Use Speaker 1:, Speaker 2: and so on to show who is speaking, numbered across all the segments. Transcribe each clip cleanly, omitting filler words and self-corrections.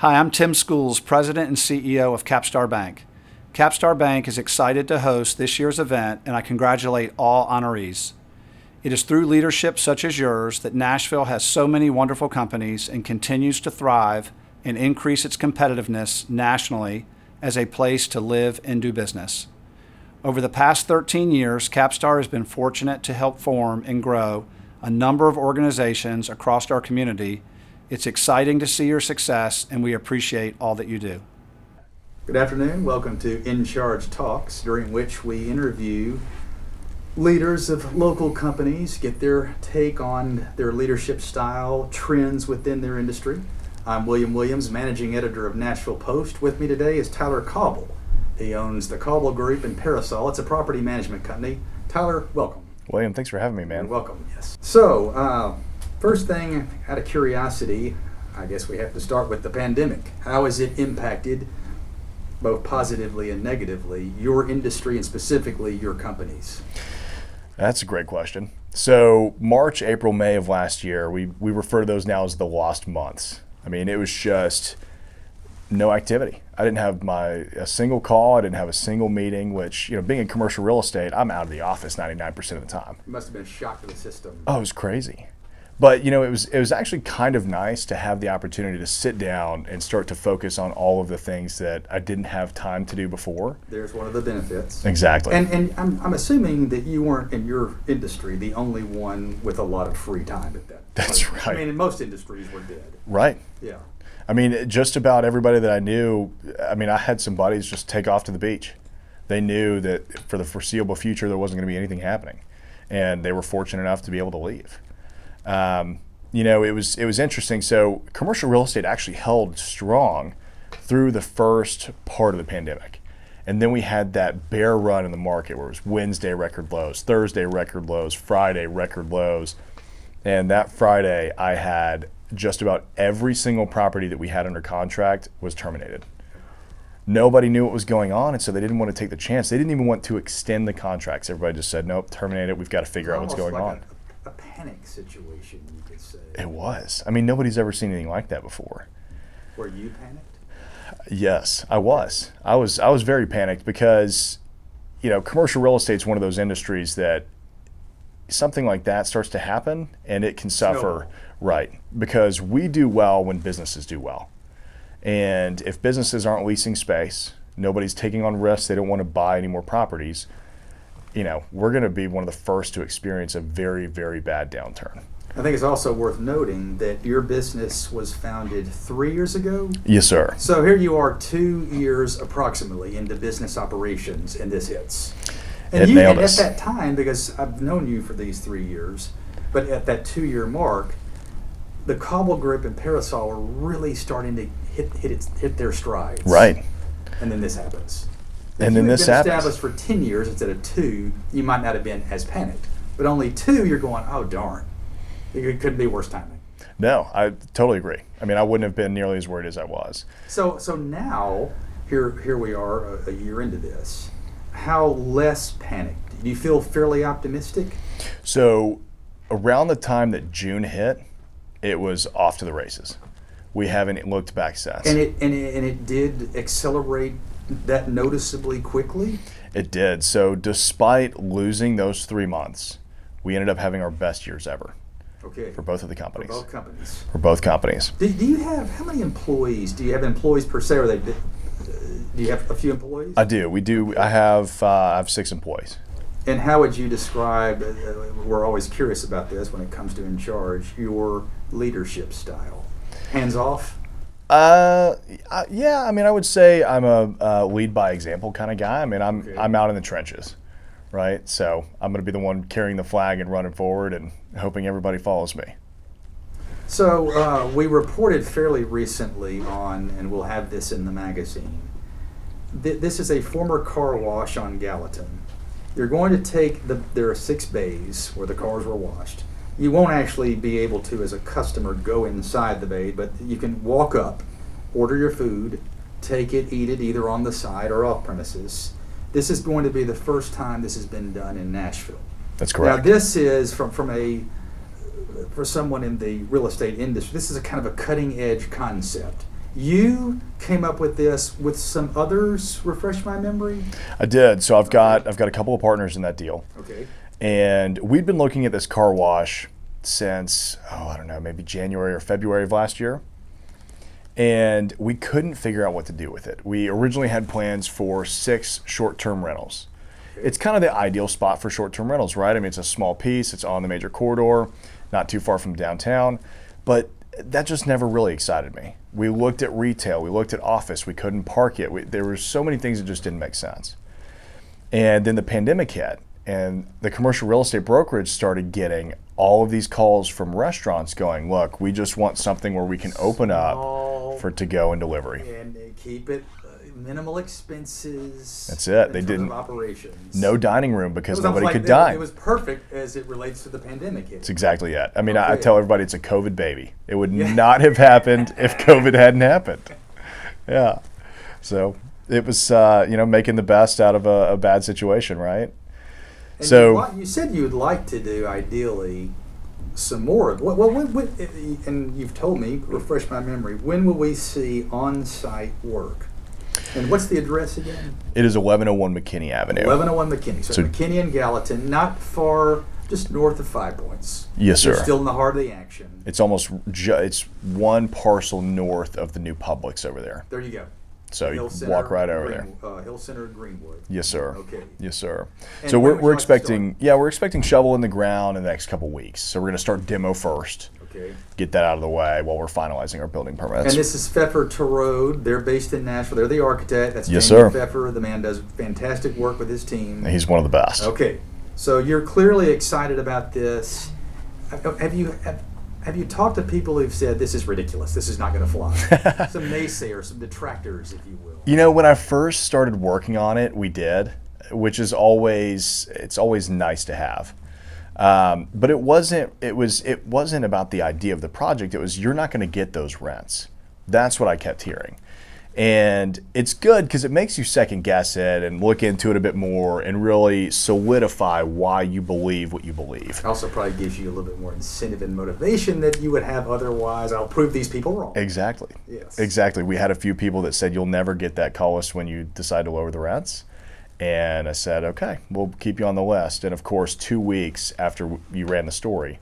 Speaker 1: Hi, I'm Tim Schools, President and CEO of Capstar Bank. Capstar Bank is excited to host this year's event, and I congratulate all honorees. It is through leadership such as yours that Nashville has so many wonderful companies and continues to thrive and increase its competitiveness nationally as a place to live and do business. Over the past 13 years, Capstar has been fortunate to help form and grow a number of organizations across our community. It's exciting to see your success, and we appreciate all that you do.
Speaker 2: Good afternoon. Welcome to In Charge Talks, during which we interview leaders of local companies, get their take on their leadership style, trends within their industry. I'm William Williams, Managing Editor of Nashville Post. With me today is Tyler Cauble. He owns the Cauble Group in Parasol. It's a property management company. Tyler, welcome.
Speaker 3: William, thanks for having me, man.
Speaker 2: You're welcome, yes. So, first thing, out of curiosity, I guess we have to start with the pandemic. How has it impacted, both positively and negatively, your industry and specifically your companies?
Speaker 3: That's a great question. So March, April, May of last year, we refer to those now as the lost months. I mean, it was just no activity. I didn't have a single call. I didn't have a single meeting, which, being in commercial real estate, I'm out of the office 99% of the time.
Speaker 2: You must have been a shock to the system.
Speaker 3: Oh, it was crazy. But, it was actually kind of nice to have the opportunity to sit down and start to focus on all of the things that I didn't have time to do before.
Speaker 2: There's one of the benefits.
Speaker 3: Exactly.
Speaker 2: And I'm assuming that you weren't, in your industry, the only one with a lot of free time at that.
Speaker 3: That's right.
Speaker 2: I mean, in most industries, we're dead.
Speaker 3: Right.
Speaker 2: Yeah.
Speaker 3: I mean, just about everybody that I knew, I had some buddies just take off to the beach. They knew that for the foreseeable future, there wasn't going to be anything happening. And they were fortunate enough to be able to leave. It was interesting. So commercial real estate actually held strong through the first part of the pandemic. And then we had that bear run in the market where it was Wednesday record lows, Thursday record lows, Friday record lows. And that Friday I had just about every single property that we had under contract was terminated. Nobody knew what was going on, and so they didn't want to take the chance. They didn't even want to extend the contracts. Everybody just said, nope, terminate it. We've got to figure out what's going on.
Speaker 2: A panic situation, you could say.
Speaker 3: It was. Nobody's ever seen anything like that before.
Speaker 2: Were you panicked?
Speaker 3: Yes, I was. I was very panicked because, commercial real estate is one of those industries that something like that starts to happen and it can suffer. Right, because we do well when businesses do well. And if businesses aren't leasing space, nobody's taking on risks, they don't want to buy any more properties, we're going to be one of the first to experience a very, very bad downturn.
Speaker 2: I think it's also worth noting that your business was founded 3 years ago?
Speaker 3: Yes, sir.
Speaker 2: So here you are 2 years approximately into business operations, and this hits. And
Speaker 3: it nailed us.
Speaker 2: At that time, because I've known you for these 3 years, but at that 2-year mark, the Cauble Group and Parasol were really starting to hit their strides.
Speaker 3: Right.
Speaker 2: And then this happens.
Speaker 3: And then this happens.
Speaker 2: If you had been established for 10 years instead of 2, you might not have been as panicked. But only 2, you're going, oh, darn. It couldn't be worse timing.
Speaker 3: No, I totally agree. I wouldn't have been nearly as worried as I was.
Speaker 2: So now, here we are a year into this. How less panicked? Do you feel fairly optimistic?
Speaker 3: So around the time that June hit, it was off to the races. We haven't looked back since.
Speaker 2: And it did accelerate that noticeably quickly?
Speaker 3: It did. So despite losing those 3 months, we ended up having our best years ever.
Speaker 2: Okay.
Speaker 3: For both of the companies.
Speaker 2: For both companies.
Speaker 3: For both companies.
Speaker 2: Do you have, how many employees? Do you have employees per se, or do you have a few employees?
Speaker 3: I do. We do. I have 6 employees.
Speaker 2: And how would you describe, we're always curious about this when it comes to In Charge, your leadership style? Hands off?
Speaker 3: Yeah, I would say I'm a lead by example kind of guy. I'm out in the trenches, right? So I'm going to be the one carrying the flag and running forward and hoping everybody follows me.
Speaker 2: So we reported fairly recently on, and we'll have this in the magazine, this is a former car wash on Gallatin. You're going to take there are 6 bays where the cars were washed. You won't actually be able to, as a customer, go inside the bay, but you can walk up, order your food, take it, eat it either on the side or off premises. This is going to be the first time this has been done in Nashville.
Speaker 3: That's correct.
Speaker 2: Now this is for someone in the real estate industry, this is a kind of a cutting edge concept. You came up with this with some others. Refresh my memory.
Speaker 3: I did. So I've got a couple of partners in that deal.
Speaker 2: Okay.
Speaker 3: And we'd been looking at this car wash since, I don't know, maybe January or February of last year. And we couldn't figure out what to do with it. We originally had plans for 6 short-term rentals. It's kind of the ideal spot for short-term rentals, right? I mean, it's a small piece, it's on the major corridor, not too far from downtown, but that just never really excited me. We looked at retail, we looked at office, we couldn't park it. There were so many things that just didn't make sense. And then the pandemic hit, and the commercial real estate brokerage started getting all of these calls from restaurants going, look, we just want something where we can open up for to-go and delivery.
Speaker 2: And keep it minimal expenses.
Speaker 3: That's it. They
Speaker 2: in terms
Speaker 3: didn't.
Speaker 2: of operations.
Speaker 3: No dining room because nobody could
Speaker 2: It
Speaker 3: dine.
Speaker 2: was perfect as it relates to the pandemic.
Speaker 3: That's exactly it. I mean, I tell everybody it's a COVID baby. It would not have happened if COVID hadn't happened. Yeah. So it was, making the best out of a bad situation, right?
Speaker 2: And
Speaker 3: so
Speaker 2: you said you'd like to do, ideally, some more. And you've told me, refresh my memory, when will we see on-site work? And what's the address again?
Speaker 3: It is 1101 McKinney Avenue.
Speaker 2: 1101 McKinney. So McKinney and Gallatin, not far, just north of 5 Points.
Speaker 3: Yes, sir.
Speaker 2: You're still in the heart of the action.
Speaker 3: It's almost it's one parcel north of the new Publix over there.
Speaker 2: There you go.
Speaker 3: So you walk right over there.
Speaker 2: Hill Center, Greenwood.
Speaker 3: Yes, sir.
Speaker 2: Okay.
Speaker 3: Yes, sir.
Speaker 2: And
Speaker 3: So
Speaker 2: when would you
Speaker 3: we're
Speaker 2: like to
Speaker 3: expecting we're expecting shovel in the ground in the next couple weeks. So we're going to start demo first.
Speaker 2: Okay.
Speaker 3: Get that out of the way while we're finalizing our building permits.
Speaker 2: And this is Pfeffer Torode. They're based in Nashville. They're the architect. That's
Speaker 3: Yes,
Speaker 2: Jamie
Speaker 3: sir.
Speaker 2: Pfeffer. The man does fantastic work with his team.
Speaker 3: He's one of the best.
Speaker 2: Okay. So you're clearly excited about this. Have you talked to people who've said this is ridiculous? This is not going to fly. Some naysayers, some detractors, if you will.
Speaker 3: You know, when I first started working on it, we did, which is always nice to have. But it wasn't about the idea of the project. It was, you're not going to get those rents. That's what I kept hearing. And it's good because it makes you second guess it and look into it a bit more and really solidify why you believe what you believe.
Speaker 2: Also probably gives you a little bit more incentive and motivation that you would have otherwise. I'll prove these people wrong.
Speaker 3: Exactly.
Speaker 2: Yes.
Speaker 3: Exactly. We had a few people that said you'll never get that call list when you decide to lower the rents. And I said, okay, we'll keep you on the list. And of course, 2 weeks after you ran the story.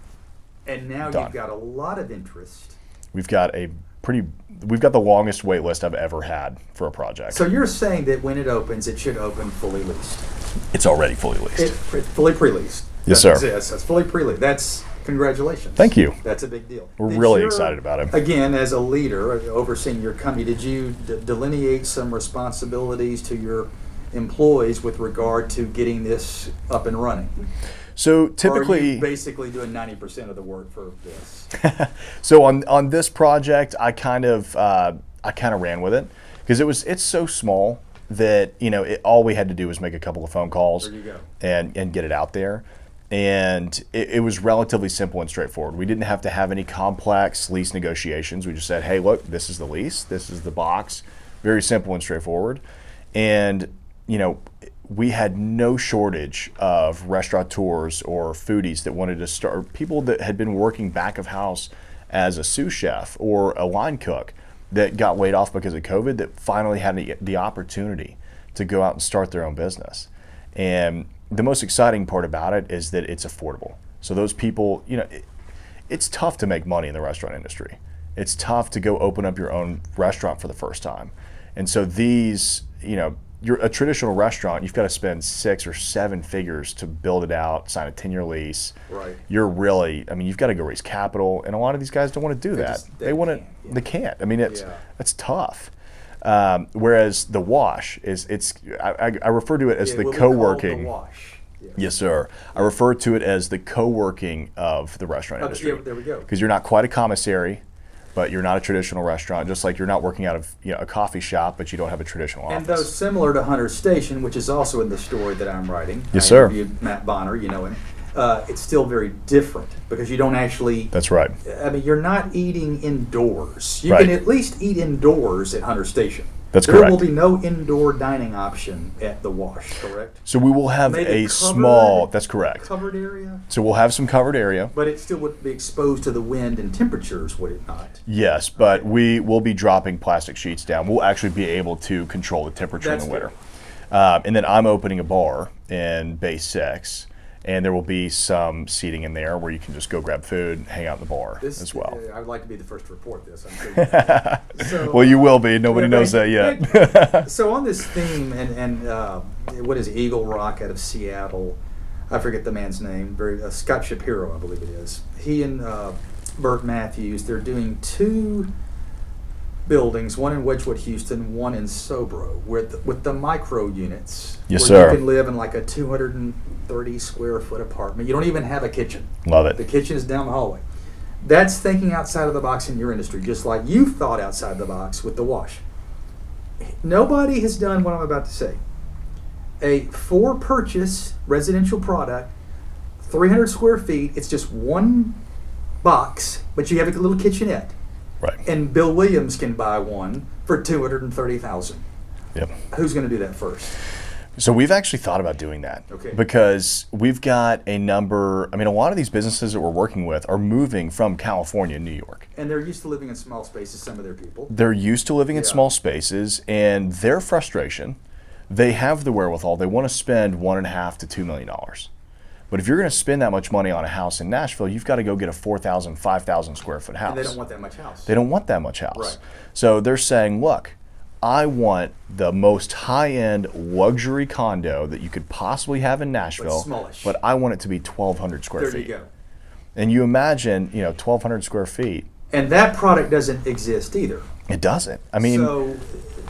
Speaker 2: And now
Speaker 3: done.
Speaker 2: You've got a lot of interest.
Speaker 3: We've got the longest wait list I've ever had for a project.
Speaker 2: So you're saying that when it opens, it should open fully leased.
Speaker 3: It's already fully leased.
Speaker 2: It's fully pre-leased.
Speaker 3: Yes,
Speaker 2: That's
Speaker 3: sir.
Speaker 2: it. That's fully pre-leased. That's congratulations.
Speaker 3: Thank you.
Speaker 2: That's a big deal.
Speaker 3: We're
Speaker 2: Did
Speaker 3: really
Speaker 2: your-
Speaker 3: excited about it.
Speaker 2: Again, as a leader overseeing your company, did you delineate some responsibilities to your employees with regard to getting this up and running?
Speaker 3: So
Speaker 2: Or are
Speaker 3: typically,
Speaker 2: you basically doing 90% of the work for this?
Speaker 3: so on this project, I kind of ran with it because it's so small that all we had to do was make a couple of phone calls
Speaker 2: There you go.
Speaker 3: and get it out there. And it was relatively simple and straightforward. We didn't have to have any complex lease negotiations. We just said, hey, look, this is the lease, this is the box. Very simple and straightforward. And, we had no shortage of restaurateurs or foodies that wanted to start, people that had been working back of house as a sous chef or a line cook that got laid off because of COVID that finally had the opportunity to go out and start their own business. And the most exciting part about it is that it's affordable. So those people, it's tough to make money in the restaurant industry. It's tough to go open up your own restaurant for the first time. And so these, you're a traditional restaurant, you've got to spend 6 or 7 figures to build it out, sign a 10-year lease.
Speaker 2: Right.
Speaker 3: You've got to go raise capital, and a lot of these guys don't want to do that. They can't. I mean, that's tough. Whereas the wash I refer to it as the co-working.
Speaker 2: The wash.
Speaker 3: Yes, sir. I refer to it as the co-working of the restaurant industry.
Speaker 2: There we go.
Speaker 3: Because you're not quite a commissary, but you're not a traditional restaurant, just like you're not working out of a coffee shop, but you don't have a traditional office.
Speaker 2: And though similar to Hunter's Station, which is also in the story that I'm writing,
Speaker 3: yes, sir.
Speaker 2: I interviewed Matt Bonner, you know him. It's still very different because you don't actually.
Speaker 3: That's right.
Speaker 2: I mean, you're not eating indoors. You
Speaker 3: Right.
Speaker 2: can at least eat indoors at Hunter's Station.
Speaker 3: That's
Speaker 2: there
Speaker 3: correct.
Speaker 2: will be no indoor dining option at the wash, correct?
Speaker 3: So we will have
Speaker 2: Maybe
Speaker 3: a
Speaker 2: covered-
Speaker 3: small, that's correct.
Speaker 2: Covered area?
Speaker 3: So we'll have some covered area.
Speaker 2: But it still would be exposed to the wind and temperatures, would it not?
Speaker 3: Yes, but we will be dropping plastic sheets down. We'll actually be able to control the temperature
Speaker 2: That's
Speaker 3: in the
Speaker 2: good.
Speaker 3: winter. And then I'm opening a bar in Bay 6, and there will be some seating in there where you can just go grab food, hang out in the bar as well.
Speaker 2: I would like to be the first to report this. I'm sure. So,
Speaker 3: Well, you will be. Nobody knows that yet.
Speaker 2: So on this theme, and what is Eagle Rock out of Seattle? I forget the man's name. Scott Shapiro, I believe it is. He and Bert Matthews, they're doing 2 buildings, one in Wedgwood, Houston, one in Sobro, with the micro units.
Speaker 3: Yes,
Speaker 2: where
Speaker 3: sir.
Speaker 2: You can live in like a 230 square foot apartment. You don't even have a kitchen.
Speaker 3: Love
Speaker 2: The
Speaker 3: it.
Speaker 2: kitchen is down the hallway. That's thinking outside of the box in your industry, just like you've thought outside the box with the wash. Nobody has done what I'm about to say. A for purchase residential product, 300 square feet, it's just one box, but you have a little kitchenette.
Speaker 3: Right.
Speaker 2: And Bill Williams can buy one for $230,000.
Speaker 3: Yep.
Speaker 2: Who's going to do that first?
Speaker 3: So we've actually thought about doing that.
Speaker 2: Okay.
Speaker 3: Because we've got a lot of these businesses that we're working with are moving from California and New York.
Speaker 2: And they're used to living in small spaces, some of their people.
Speaker 3: They're used to living in
Speaker 2: Yeah.
Speaker 3: small spaces, and their frustration, they have the wherewithal. They want to spend $1.5 to $2 million. But if you're going to spend that much money on a house in Nashville, you've got to go get a 4,000, 5,000 square foot house.
Speaker 2: And they don't want that much house.
Speaker 3: They don't want that much house.
Speaker 2: Right.
Speaker 3: So they're saying, look, I want the most high-end luxury condo that you could possibly have in Nashville,
Speaker 2: smallish.
Speaker 3: but I want it to be 1,200 square
Speaker 2: There
Speaker 3: feet.
Speaker 2: you go.
Speaker 3: And you imagine, 1,200 square feet.
Speaker 2: And that product doesn't exist either.
Speaker 3: It doesn't. I mean,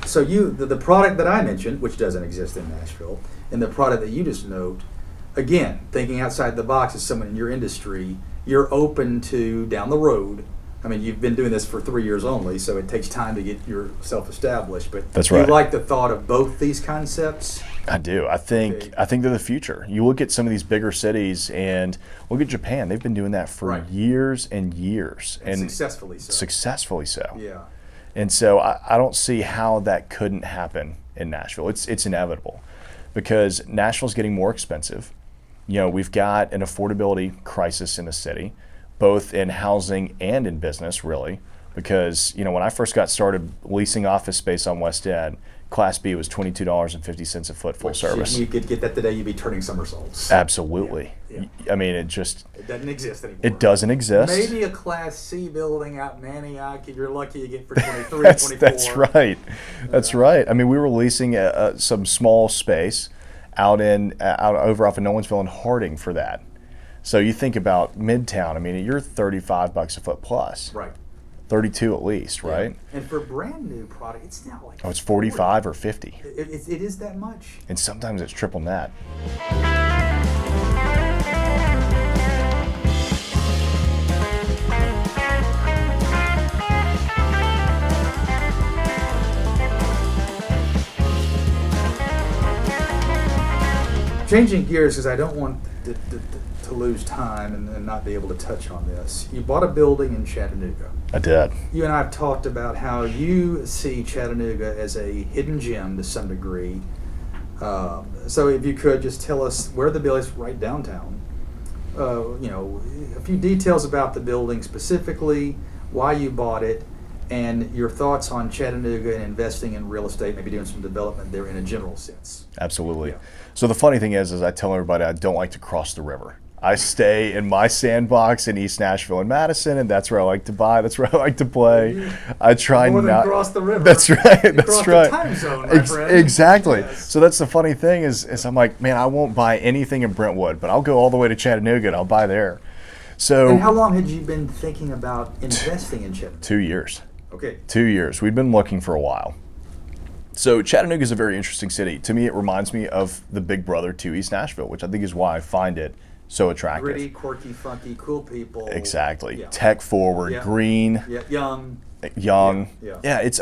Speaker 2: so the product that I mentioned, which doesn't exist in Nashville, and the product that you just note, again, thinking outside the box as someone in your industry, you're open to down the road. I mean, you've been doing this for 3 years only, so it takes time to get yourself established. But
Speaker 3: That's
Speaker 2: you
Speaker 3: right.
Speaker 2: like the thought of both these concepts?
Speaker 3: I do. I think
Speaker 2: Okay.
Speaker 3: they're the future. You look at some of these bigger cities, and look at Japan. They've been doing that for
Speaker 2: Right.
Speaker 3: years and years,
Speaker 2: And successfully so.
Speaker 3: successfully so.
Speaker 2: Yeah.
Speaker 3: And so I don't see how that couldn't happen in Nashville. It's inevitable because Nashville's getting more expensive. We've got an affordability crisis in the city, both in housing and in business, really. Because, when I first got started leasing office space on West End, Class B was $22.50 a foot, full service.
Speaker 2: You could get that today, you'd be turning somersaults.
Speaker 3: Absolutely.
Speaker 2: Yeah.
Speaker 3: I mean,
Speaker 2: It doesn't exist anymore.
Speaker 3: it doesn't exist.
Speaker 2: Maybe a Class C building out in Antioch, you're lucky you get for 23,
Speaker 3: That's
Speaker 2: 24.
Speaker 3: right. That's right. I mean, we were leasing some small space out over off of Nolensville and Harding for that. So you think about Midtown. I mean, you're $35 a foot plus,
Speaker 2: Right.
Speaker 3: 32 at least, right?
Speaker 2: And for brand new product, it's now like
Speaker 3: Oh, it's 45 or 50,
Speaker 2: It is that much.
Speaker 3: and sometimes it's triple net.
Speaker 2: Changing gears, because I don't want to lose time and not be able to touch on this. You bought a building in Chattanooga.
Speaker 3: I did.
Speaker 2: You and I have talked about how you see Chattanooga as a hidden gem to some degree. So if you could just tell us where the building is, right downtown. A few details about the building specifically, why you bought it, and your thoughts on Chattanooga and investing in real estate, maybe doing some development there in a general sense.
Speaker 3: Absolutely.
Speaker 2: Yeah.
Speaker 3: So the funny thing is I tell everybody I don't like to cross the river. I stay in my sandbox in East Nashville and Madison, and that's where I like to buy. That's where I like to play. I try
Speaker 2: More than
Speaker 3: not
Speaker 2: cross the river.
Speaker 3: That's right.
Speaker 2: You
Speaker 3: That's
Speaker 2: crossed
Speaker 3: right.
Speaker 2: the time zone, my friend.
Speaker 3: Exactly.
Speaker 2: Yes.
Speaker 3: So that's the funny thing is I'm like, man, I won't buy anything in Brentwood, but I'll go all the way to Chattanooga and I'll buy there. So
Speaker 2: And how long had you been thinking about investing in Chattanooga?
Speaker 3: 2 years.
Speaker 2: Okay.
Speaker 3: 2 years. We'd been looking for a while. So Chattanooga is a very interesting city. To me, it reminds me of the big brother to East Nashville, which I think is why I find it so attractive.
Speaker 2: Gritty, quirky, funky, cool people.
Speaker 3: Exactly.
Speaker 2: Yeah.
Speaker 3: Tech forward,
Speaker 2: Yeah.
Speaker 3: green,
Speaker 2: Yeah, young.
Speaker 3: young.
Speaker 2: Yeah.
Speaker 3: It's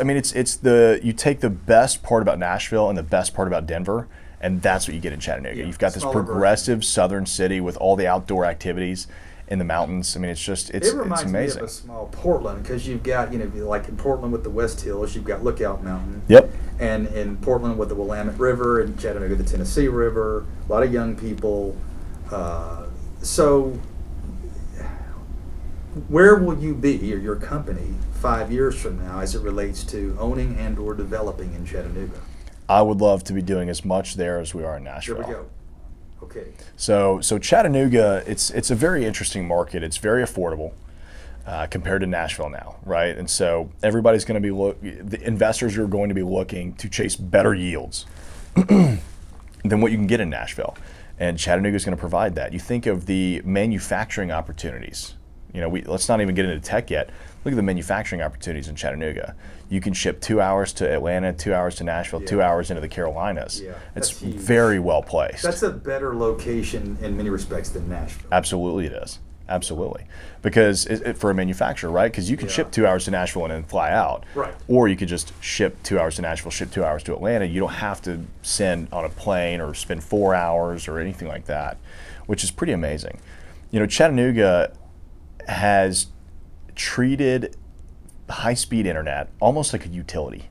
Speaker 3: the you take the best part about Nashville and the best part about Denver, and that's what you get in Chattanooga.
Speaker 2: Yeah,
Speaker 3: You've got this
Speaker 2: smaller
Speaker 3: progressive southern city with all the outdoor activities, in the mountains. I mean, it's
Speaker 2: It reminds me
Speaker 3: amazing.
Speaker 2: of a small Portland, because you've got, like in Portland with the West Hills, you've got Lookout Mountain.
Speaker 3: Yep.
Speaker 2: And in Portland with the Willamette River, and Chattanooga, the Tennessee River, a lot of young people. So where will you be, or your company, 5 years from now as it relates to owning and or developing in Chattanooga?
Speaker 3: I would love to be doing as much there as we are in Nashville.
Speaker 2: There we go. Okay.
Speaker 3: So Chattanooga, it's a very interesting market. It's very affordable compared to Nashville now, right? And so everybody's going to be the investors are going to be looking to chase better yields than what you can get in Nashville, and Chattanooga is going to provide that. You think of the manufacturing opportunities. Let's not even get into tech yet. Look at the manufacturing opportunities in Chattanooga. You can ship 2 hours to Atlanta, 2 hours to Nashville, 2 hours into the Carolinas.
Speaker 2: Yeah,
Speaker 3: it's
Speaker 2: that's huge.
Speaker 3: very well placed.
Speaker 2: That's a better location in many respects than Nashville.
Speaker 3: Absolutely it is. Absolutely. Because for a manufacturer, right? Because you can ship 2 hours to Nashville and then fly out.
Speaker 2: Right.
Speaker 3: Or you could just ship 2 hours to Nashville, ship 2 hours to Atlanta. You don't have to send on a plane or spend 4 hours or anything like that, which is pretty amazing. Chattanooga has treated high-speed internet almost like a utility.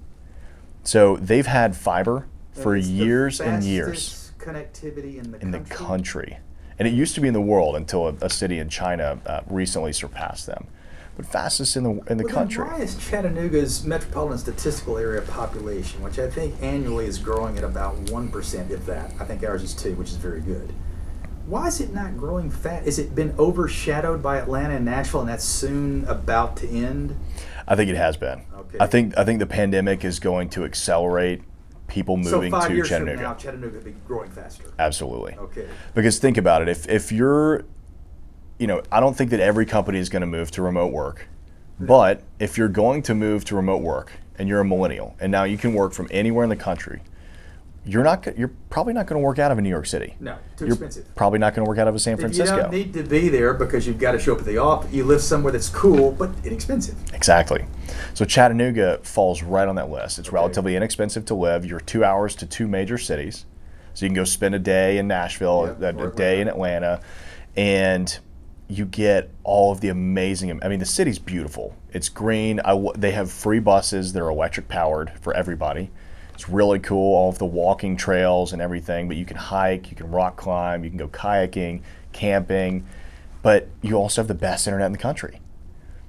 Speaker 3: So they've had fiber for years and years.
Speaker 2: Connectivity
Speaker 3: in the country. And it used to be in the world until a city in China recently surpassed them. But fastest in the country.
Speaker 2: Why is Chattanooga's metropolitan statistical area population, which I think annually is growing at about 1%, if that, I think ours is 2, which is very good. Why is it not growing fast? Has it been overshadowed by Atlanta and Nashville, and that's soon about to end?
Speaker 3: I think it has been.
Speaker 2: Okay.
Speaker 3: I think the pandemic is going to accelerate people moving
Speaker 2: so 5
Speaker 3: to
Speaker 2: years
Speaker 3: Chattanooga.
Speaker 2: from now, Chattanooga will be growing faster.
Speaker 3: Absolutely.
Speaker 2: Okay.
Speaker 3: Because think about it. If you're, I don't think that every company is going to move to remote work. But if you're going to move to remote work and you're a millennial and now you can work from anywhere in the country, you're probably not going to work out of a New York City.
Speaker 2: No, too
Speaker 3: You're
Speaker 2: expensive.
Speaker 3: probably not going to work out of a San Francisco.
Speaker 2: You don't need to be there because you've got to show up at the office. You live somewhere that's cool but inexpensive.
Speaker 3: Exactly. So Chattanooga falls right on that list. It's relatively inexpensive to live. You're 2 hours to 2 major cities. So you can go spend a day in Nashville, a day in Atlanta, and you get all of the amazing, the city's beautiful. It's green. They have free buses that are electric powered for everybody. It's really cool, all of the walking trails and everything, but you can hike, you can rock climb, you can go kayaking, camping, but you also have the best internet in the country.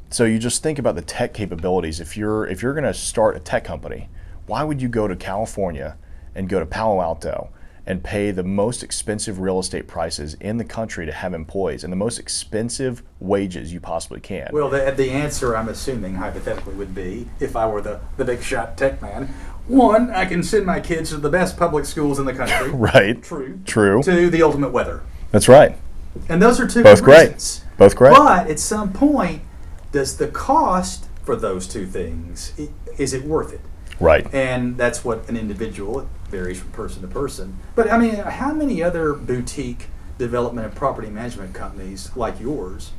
Speaker 3: So you just think about the tech capabilities. If you're going to start a tech company, why would you go to California and go to Palo Alto and pay the most expensive real estate prices in the country to have employees and the most expensive wages you possibly can?
Speaker 2: Well, the answer, I'm assuming, hypothetically, would be, if I were the big shot tech man, one, I can send my kids to the best public schools in the country.
Speaker 3: Right.
Speaker 2: True.
Speaker 3: True.
Speaker 2: To the ultimate weather.
Speaker 3: That's right.
Speaker 2: And those are two
Speaker 3: Both
Speaker 2: good reasons.
Speaker 3: great. Both great.
Speaker 2: But at some point, does the cost for those two things, is it worth it?
Speaker 3: Right.
Speaker 2: And that's what an individual, it varies from person to person. But how many other boutique development and property management companies like yours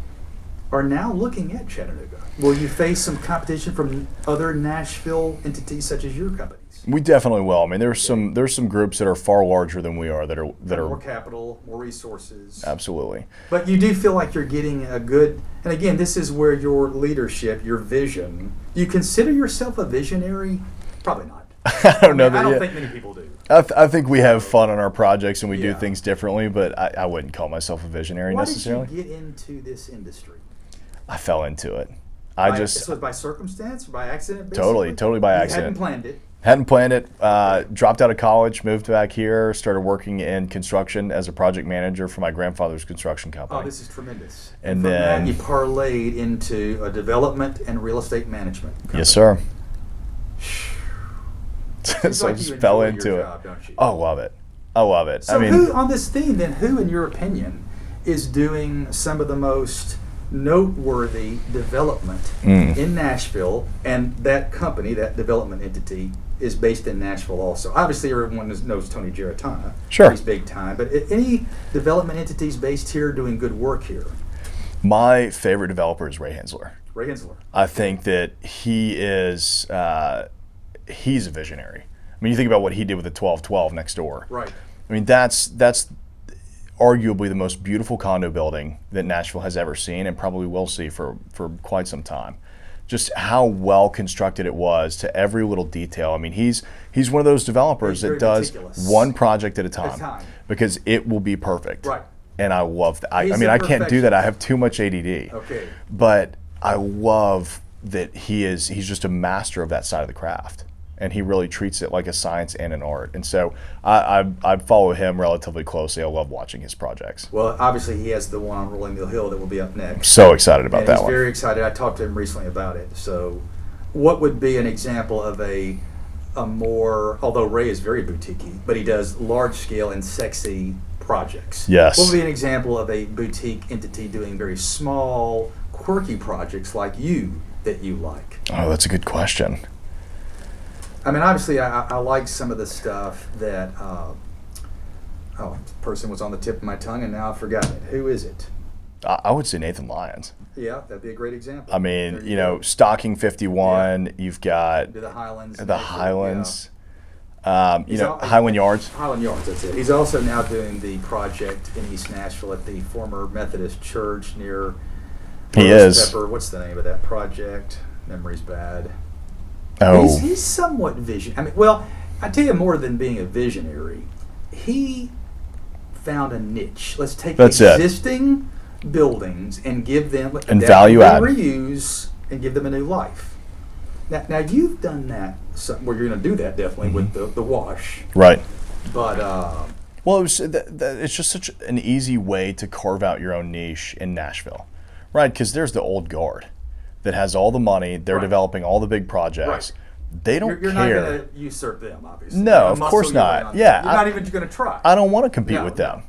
Speaker 2: are now looking at Chattanooga? Will you face some competition from other Nashville entities such as your companies?
Speaker 3: We definitely will. There's some groups that are far larger than we are that are
Speaker 2: More capital, more resources.
Speaker 3: Absolutely.
Speaker 2: But you do feel like you're getting a good, and again, this is where your leadership, your vision, do you consider yourself a visionary? Probably not.
Speaker 3: I don't know that
Speaker 2: I don't
Speaker 3: yet.
Speaker 2: think many people do.
Speaker 3: I think we have fun on our projects and we do
Speaker 2: Yeah.
Speaker 3: things differently, but I wouldn't call myself a visionary necessarily.
Speaker 2: Why did you get into this industry?
Speaker 3: I fell into it.
Speaker 2: So by circumstance or by accident? Basically?
Speaker 3: Totally by
Speaker 2: You
Speaker 3: accident.
Speaker 2: hadn't planned it.
Speaker 3: Hadn't planned it. Dropped out of college, moved back here, started working in construction as a project manager for my grandfather's construction company.
Speaker 2: Oh, this is tremendous.
Speaker 3: And
Speaker 2: from
Speaker 3: then
Speaker 2: that you parlayed into a development and real estate management company.
Speaker 3: Yes, sir.
Speaker 2: Seems
Speaker 3: So I
Speaker 2: like
Speaker 3: just
Speaker 2: you
Speaker 3: fell
Speaker 2: enjoy
Speaker 3: into
Speaker 2: your
Speaker 3: it.
Speaker 2: job, don't you?
Speaker 3: I love it. I love it.
Speaker 2: So who, on this theme then, who in your opinion is doing some of the most noteworthy development in Nashville, and that company, that development entity, is based in Nashville also? Obviously everyone knows Tony Giarratana.
Speaker 3: Sure.
Speaker 2: He's big time, but any development entities based here doing good work here?
Speaker 3: My favorite developer is Ray Hensler.
Speaker 2: Ray Hensler.
Speaker 3: I think that he is he's a visionary. You think about what he did with the 1212 next door.
Speaker 2: Right.
Speaker 3: That's arguably the most beautiful condo building that Nashville has ever seen and probably will see for quite some time. Just how well constructed it was to every little detail. I mean, he's one of those developers that does one project at a time because it will be perfect.
Speaker 2: Right.
Speaker 3: And I love that. I mean, I can't do that. I have too much ADD.
Speaker 2: Okay.
Speaker 3: But I love that he's just a master of that side of the craft. And he really treats it like a science and an art. And so I follow him relatively closely. I love watching his projects.
Speaker 2: Well, obviously he has the one on Rolling Mill Hill that will be up next.
Speaker 3: So excited about that one.
Speaker 2: He's very excited. I talked to him recently about it. So what would be an example of a more, although Ray is very boutique-y, but he does large scale and sexy projects.
Speaker 3: Yes.
Speaker 2: What would be an example of a boutique entity doing very small, quirky projects like you that you like?
Speaker 3: Oh, that's a good question.
Speaker 2: I mean, obviously, I like some of the stuff that, the person was on the tip of my tongue and now I've forgotten it. Who is it?
Speaker 3: I would say Nathan Lyons.
Speaker 2: Yeah, that'd be a great example.
Speaker 3: I mean, Stocking 51, you've got
Speaker 2: the Highlands.
Speaker 3: Highlands,
Speaker 2: Yeah.
Speaker 3: Highland Yards.
Speaker 2: Highland Yards, that's it. He's also now doing the project in East Nashville at the former Methodist church near Pepper. What's the name of that project? Memory's bad.
Speaker 3: Oh.
Speaker 2: He's somewhat visionary. I mean, well, I tell you, more than being a visionary, he found a niche. Let's take existing buildings and give them
Speaker 3: and value add,
Speaker 2: reuse, and give them a new life. Now you've done that. Well, you're going to do that definitely with the wash,
Speaker 3: right?
Speaker 2: But
Speaker 3: well, it's just such an easy way to carve out your own niche in Nashville, right? Because there's the old guard that has all the money. They're developing all the big projects. Right. They don't
Speaker 2: you're
Speaker 3: care.
Speaker 2: You're not going to usurp them, obviously.
Speaker 3: No, of course not. Yeah,
Speaker 2: you're not even going to try.
Speaker 3: I don't want to compete with them.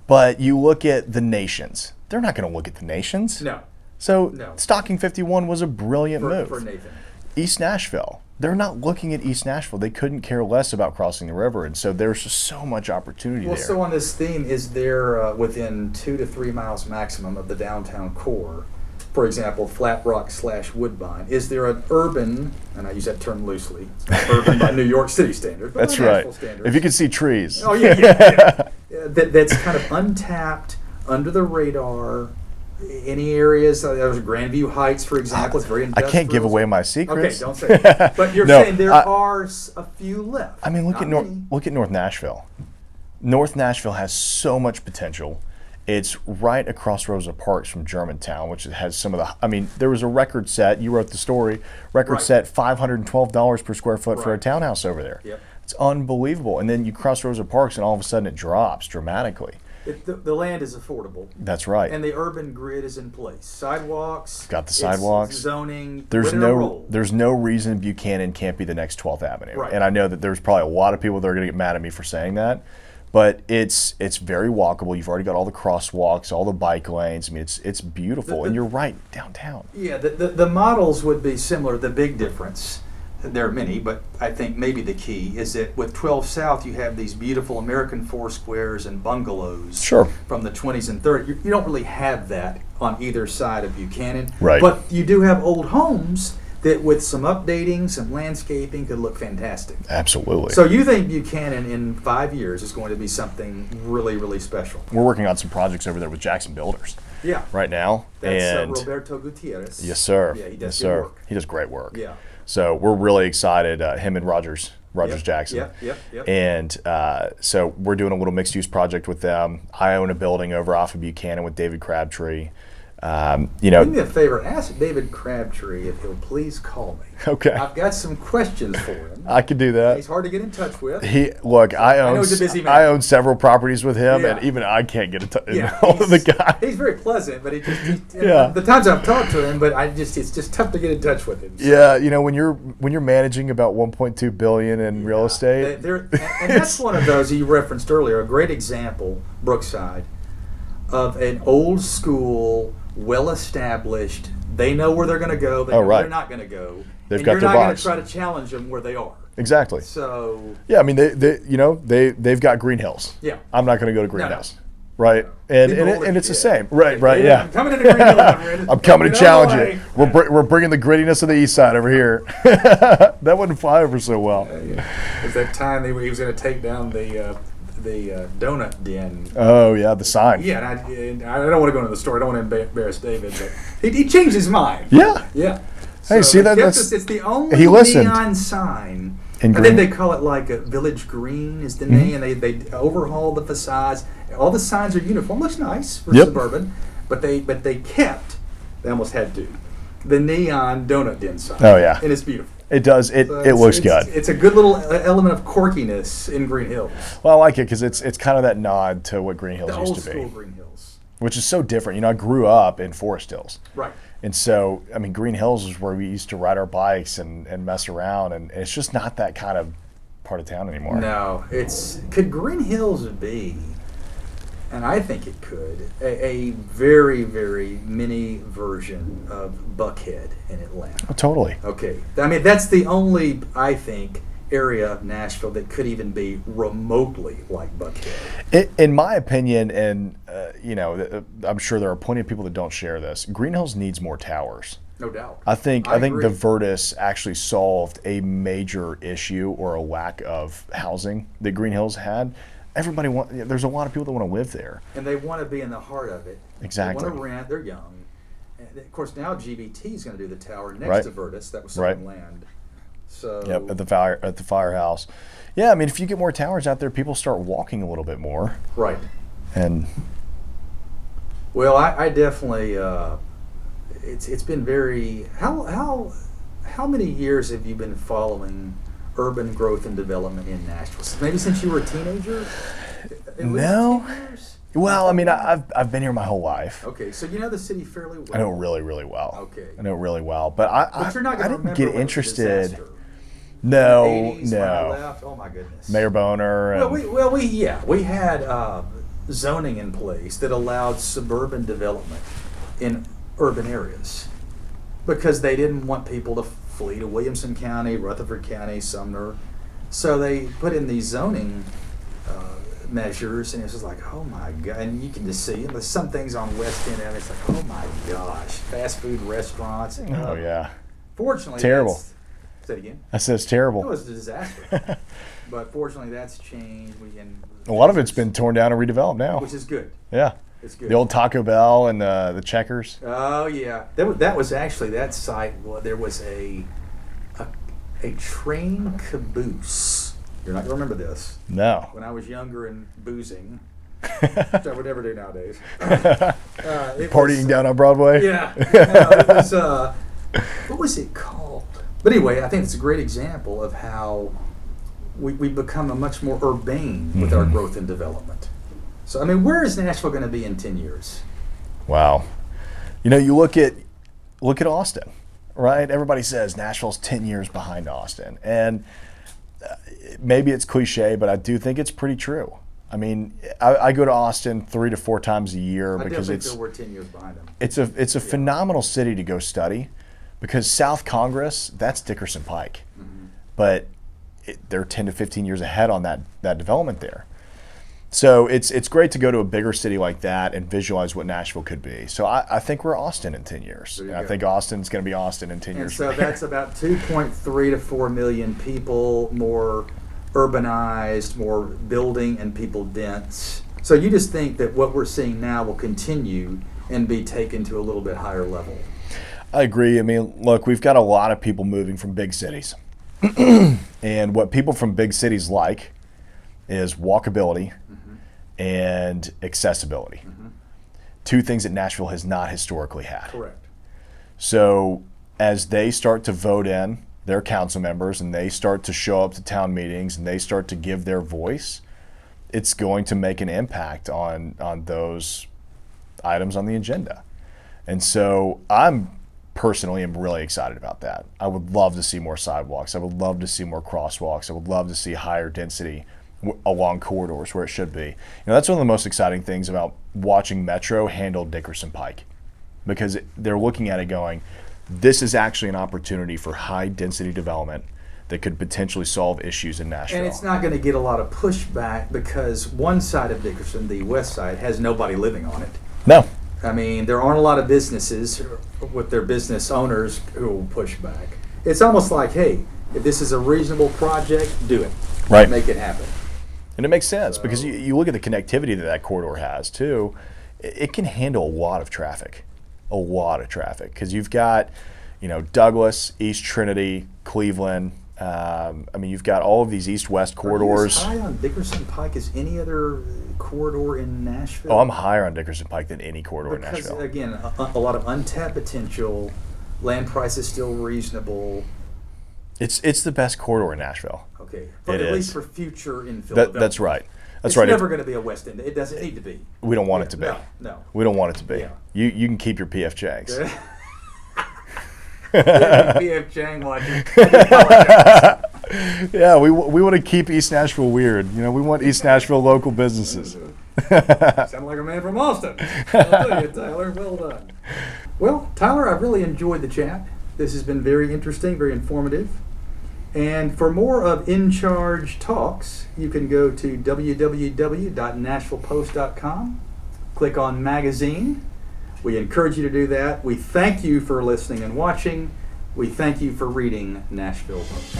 Speaker 3: But you look at the nations. They're not going to look at the nations.
Speaker 2: No.
Speaker 3: So Stocking 51 was a brilliant move.
Speaker 2: For Nathan.
Speaker 3: East Nashville. They're not looking at East Nashville. They couldn't care less about crossing the river. And so there's just so much opportunity there.
Speaker 2: So on this theme, is there within 2 to 3 miles maximum of the downtown core, for example, Flat Rock / Woodbine, is there an urban, and I use that term loosely, it's not urban by New York City standards, but
Speaker 3: that's right. Standards. If you can see trees.
Speaker 2: Oh, yeah. That's kind of untapped, under the radar. Any areas, there's Grandview Heights, for example, it's very industrial.
Speaker 3: I can't give away my secrets.
Speaker 2: Okay, don't say that. But you're saying there are a few left.
Speaker 3: I mean, look at North Nashville. North Nashville has so much potential. It's right across Rosa Parks from Germantown, which has some of the, I mean, there was a record set, you wrote the story, set $512 per square foot for a townhouse over there.
Speaker 2: Yep.
Speaker 3: It's unbelievable. And then you cross Rosa Parks and all of a sudden it drops dramatically.
Speaker 2: The land is affordable.
Speaker 3: That's right.
Speaker 2: And the urban grid is in place. Sidewalks.
Speaker 3: Got the sidewalks.
Speaker 2: Zoning.
Speaker 3: There's no reason Buchanan can't be the next 12th Avenue.
Speaker 2: Right.
Speaker 3: And I know that there's probably a lot of people that are going to get mad at me for saying that. But it's very walkable. You've already got all the crosswalks, all the bike lanes. I mean, it's beautiful. And you're right, downtown.
Speaker 2: Yeah, the models would be similar. The big difference, there are many, but I think maybe the key is that with 12 South, you have these beautiful American four squares and bungalows from the 20s and 30s. You don't really have that on either side of Buchanan.
Speaker 3: Right.
Speaker 2: But you do have old homes that with some updating, some landscaping, could look fantastic.
Speaker 3: Absolutely.
Speaker 2: So you think Buchanan in 5 years is going to be something really, really special?
Speaker 3: We're working on some projects over there with Jackson Builders.
Speaker 2: Yeah.
Speaker 3: Right now.
Speaker 2: That's Roberto Gutierrez.
Speaker 3: Yes, sir.
Speaker 2: Yeah, he does
Speaker 3: good
Speaker 2: work.
Speaker 3: He does great work.
Speaker 2: Yeah.
Speaker 3: So we're really excited, him and Rogers Jackson.
Speaker 2: Yep.
Speaker 3: And so we're doing a little mixed-use project with them. I own a building over off of Buchanan with David Crabtree. Do
Speaker 2: me a favor, ask David Crabtree if he'll please call me.
Speaker 3: Okay.
Speaker 2: I've got some questions for him.
Speaker 3: I could do that.
Speaker 2: He's hard to get in touch with.
Speaker 3: I own several propies with him, and even I can't get in touch with the guy.
Speaker 2: He's very pleasant, but the times I've talked to him, but it's just tough to get in touch with him. So.
Speaker 3: Yeah, when you're managing about $1.2 billion in real estate,
Speaker 2: and that's one of those you referenced earlier. A great example, Brookside, of an old school, well-established. They know where they're going to go. They know where they're not going to go.
Speaker 3: They've got their box.
Speaker 2: You're not going to try to challenge them where they are.
Speaker 3: Exactly.
Speaker 2: So.
Speaker 3: Yeah, I mean they've got Green Hills.
Speaker 2: Yeah.
Speaker 3: I'm not going to go to Green
Speaker 2: No.
Speaker 3: Hills. Right. And it's the same. Right. Yeah.
Speaker 2: I'm coming into Green Hills.
Speaker 3: I'm coming to challenge you. We're bringing the grittiness of the east side over here. That wouldn't fly over so well.
Speaker 2: It was that time he was going to take down the donut den.
Speaker 3: Oh yeah, the sign.
Speaker 2: Yeah, and I don't want to go into the story. I don't want to embarrass David, but he changed his mind.
Speaker 3: Yeah.
Speaker 2: Yeah.
Speaker 3: Hey, see that?
Speaker 2: It's the only
Speaker 3: he listened.
Speaker 2: neon sign.
Speaker 3: In
Speaker 2: I
Speaker 3: green.
Speaker 2: think they call it like a Village Green is the name, and they overhaul the facades. All the signs are uniform. Looks nice for suburban, but they kept. They almost had to the neon donut den sign.
Speaker 3: Oh yeah,
Speaker 2: and it's beautiful.
Speaker 3: It does. It looks good.
Speaker 2: It's a good little element of quirkiness in Green Hills.
Speaker 3: Well, I like it because it's kind of that nod to what Green Hills
Speaker 2: The
Speaker 3: used
Speaker 2: old
Speaker 3: to be,
Speaker 2: school Green Hills.
Speaker 3: which is so different. You know, I grew up in Forest Hills.
Speaker 2: Right.
Speaker 3: And so, I mean, Green Hills is where we used to ride our bikes and mess around, and it's just not that kind of part of town anymore.
Speaker 2: No, could Green Hills be, and I think it could, a very, very mini version of Buckhead in Atlanta.
Speaker 3: Oh, totally.
Speaker 2: Okay. I mean, that's the only, I think, area of Nashville that could even be remotely like Buckhead.
Speaker 3: In my opinion, and you know, I'm sure there are plenty of people that don't share this, Green Hills needs more towers.
Speaker 2: No doubt.
Speaker 3: I think
Speaker 2: agree.
Speaker 3: the Virtus actually solved a major issue or a lack of housing that Green Hills had. There's a lot of people that want to live there.
Speaker 2: And they want to be in the heart of it.
Speaker 3: Exactly.
Speaker 2: They want to rent. They're young. And of course, now GBT is going to do the tower next to Virtus. That was some land. So.
Speaker 3: Yep, at the firehouse. Yeah, I mean, if you get more towers out there, people start walking a little bit more.
Speaker 2: Right.
Speaker 3: And.
Speaker 2: Well, I definitely. It's been very. How many years have you been following urban growth and development in Nashville? Maybe since you were a teenager?
Speaker 3: No. Well, I mean, I've been here my whole life.
Speaker 2: Okay, so you know the city fairly well.
Speaker 3: I know it really, really well.
Speaker 2: Okay.
Speaker 3: I know it really well, but
Speaker 2: you're not
Speaker 3: I
Speaker 2: going to
Speaker 3: didn't get
Speaker 2: remember
Speaker 3: interested.
Speaker 2: The
Speaker 3: No,
Speaker 2: 80s when I
Speaker 3: no.
Speaker 2: left. Oh my goodness.
Speaker 3: Mayor Boner. And
Speaker 2: We had zoning in place that allowed suburban development in urban areas because they didn't want people to flee to Williamson County, Rutherford County, Sumner. So they put in these zoning measures, and it's just like, oh my God. And you can just see there's some things on West End, and it's like, oh my gosh, fast food restaurants.
Speaker 3: Oh, yeah.
Speaker 2: Fortunately,
Speaker 3: terrible.
Speaker 2: Say it again.
Speaker 3: I said it's terrible.
Speaker 2: It was a disaster. But fortunately, that's changed.
Speaker 3: A lot of it's been torn down and redeveloped now.
Speaker 2: Which is good.
Speaker 3: Yeah.
Speaker 2: It's good.
Speaker 3: The old Taco Bell and the Checkers.
Speaker 2: Oh yeah, that was actually that site. Well, there was a train caboose. You're not gonna remember this.
Speaker 3: No.
Speaker 2: When I was younger and boozing, which I would never do nowadays.
Speaker 3: Partying down on Broadway.
Speaker 2: Yeah. It was. What was it called? But anyway, I think it's a great example of how we've become a much more urbane with our growth and development. So, I mean, where is Nashville going to be in 10 years?
Speaker 3: Wow. You know, you look at Austin, right? Everybody says Nashville's 10 years behind Austin. And maybe it's cliche, but I do think it's pretty true. I mean, I go to Austin 3 to 4 times a year because
Speaker 2: I feel we're 10 years behind them.
Speaker 3: It's a phenomenal city to go study because South Congress, that's Dickerson Pike. Mm-hmm. But they're 10 to 15 years ahead on that development there. So it's great to go to a bigger city like that and visualize what Nashville could be. So I think we're Austin in 10 years. I think Austin's going to be Austin in 10 years.
Speaker 2: And so that's about 2.3 to 4 million people, more urbanized, more building and people dense. So you just think that what we're seeing now will continue and be taken to a little bit higher level?
Speaker 3: I agree. I mean, look, we've got a lot of people moving from big cities. And what people from big cities like is walkability and accessibility. Two things that Nashville has not historically had.
Speaker 2: Correct.
Speaker 3: So as they start to vote in their council members and they start to show up to town meetings and they start to give their voice, it's going to make an impact on those items on the agenda. And so I'm personally am really excited about that. I would love to see more sidewalks. I would love to see more crosswalks. I would love to see higher density along corridors where it should be. You know, that's one of the most exciting things about watching Metro handle Dickerson Pike, because they're looking at it going, this is actually an opportunity for high density development that could potentially solve issues in Nashville.
Speaker 2: And it's not going to get a lot of pushback because one side of Dickerson, the west side, has nobody living on it.
Speaker 3: No.
Speaker 2: I mean, there aren't a lot of businesses with their business owners who will push back. It's almost like, hey, if this is a reasonable project, do it.
Speaker 3: Right.
Speaker 2: Make it happen.
Speaker 3: And it makes sense because you look at the connectivity that corridor has too. It can handle a lot of traffic, because you've got, Douglas, East Trinity, Cleveland. You've got all of these east-west corridors.
Speaker 2: Are you as high on Dickerson Pike as any other corridor in Nashville?
Speaker 3: Oh, I'm higher on Dickerson Pike than any corridor in Nashville.
Speaker 2: Because, again, a lot of untapped potential. Land price is still reasonable.
Speaker 3: It's the best corridor in Nashville.
Speaker 2: Okay, but
Speaker 3: it
Speaker 2: at
Speaker 3: is.
Speaker 2: least for future infill.
Speaker 3: That's right. That's
Speaker 2: it's
Speaker 3: right.
Speaker 2: Never going to be a West End. It doesn't need to be.
Speaker 3: We don't want it to be.
Speaker 2: No.
Speaker 3: We don't want it to be.
Speaker 2: Yeah.
Speaker 3: You can keep your PF Changs.
Speaker 2: PF Chang watching.
Speaker 3: Yeah, we want to keep East Nashville weird. We want East Nashville local businesses.
Speaker 2: Sound like a man from Austin. I'll tell you, Tyler. Well done. Well, Tyler, I've really enjoyed the chat. This has been very interesting, very informative. And for more of In Charge Talks, you can go to www.nashvillepost.com, click on Magazine. We encourage you to do that. We thank you for listening and watching. We thank you for reading Nashville Post.